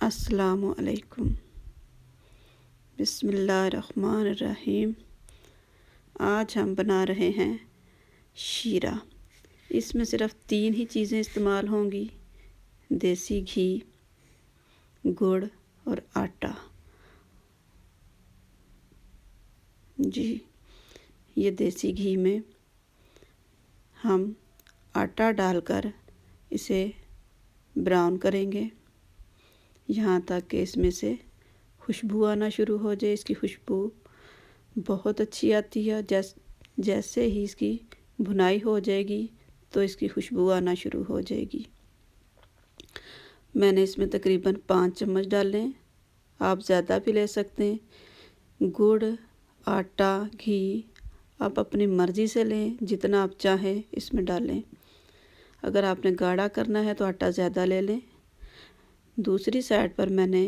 अस्सलामु अलैकुम। बिस्मिल्लाहिर्रहमानिर्रहीम। आज हम बना रहे हैं शीरा। इसमें सिर्फ 3 ही चीज़ें इस्तेमाल होंगी: देसी घी, गुड़ और आटा। जी, ये देसी घी में हम आटा डालकर इसे ब्राउन करेंगे यहाँ तक कि इसमें से खुशबू आना शुरू हो जाए। इसकी खुशबू बहुत अच्छी आती है। जैसे ही इसकी भुनाई हो जाएगी तो इसकी खुशबू आना शुरू हो जाएगी। मैंने इसमें तकरीबन 5 चम्मच डाले हैं, आप ज़्यादा भी ले सकते हैं। गुड़, आटा, घी आप अपनी मर्ज़ी से लें, जितना आप चाहें इसमें डालें। अगर आपने गाढ़ा करना है तो आटा ज़्यादा ले लें। दूसरी साइड पर मैंने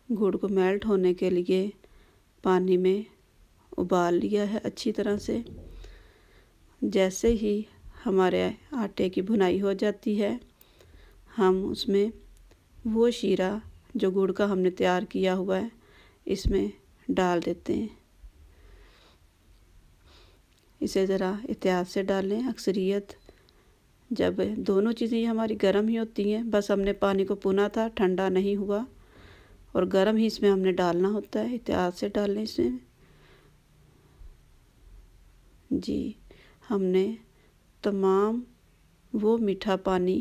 गुड़ को मेल्ट होने के लिए पानी में उबाल लिया है अच्छी तरह से। जैसे ही हमारे आटे की भुनाई हो जाती है, हम उसमें वो शीरा जो गुड़ का हमने तैयार किया हुआ है इसमें डाल देते हैं। इसे ज़रा एहतियात से डालें। अक्सरियत जब दोनों चीज़ें हमारी गर्म ही होती हैं, बस हमने पानी को भुना था, ठंडा नहीं हुआ, और गर्म ही इसमें हमने डालना होता है। एहतियात से डालें इसमें। जी, हमने तमाम वो मीठा पानी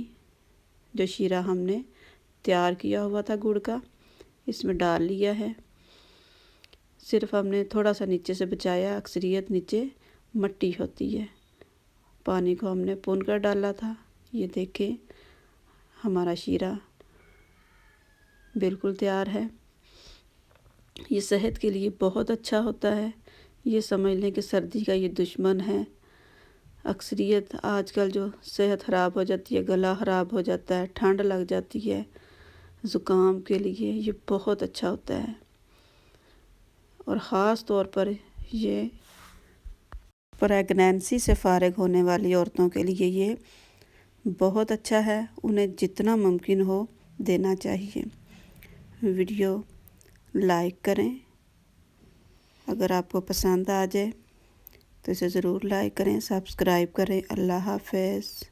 जो शीरा हमने तैयार किया हुआ था गुड़ का इसमें डाल लिया है। सिर्फ हमने थोड़ा सा नीचे से बचाया। अक्सरियत नीचे मिट्टी होती है। पानी को हमने भून कर डाला था। ये देखें, हमारा शीरा बिल्कुल तैयार है। ये सेहत के लिए बहुत अच्छा होता है। ये समझ लें कि सर्दी का ये दुश्मन है। अक्सरियत आजकल जो सेहत ख़राब हो जाती है, गला ख़राब हो जाता है, ठंड लग जाती है, ज़ुकाम के लिए ये बहुत अच्छा होता है। और ख़ास तौर पर ये प्रेगनेंसी से फ़ारिग होने वाली औरतों के लिए ये बहुत अच्छा है। उन्हें जितना मुमकिन हो देना चाहिए। वीडियो लाइक करें। अगर आपको पसंद आ जाए तो इसे ज़रूर लाइक करें, सब्सक्राइब करें। अल्लाह हाफ़िज़।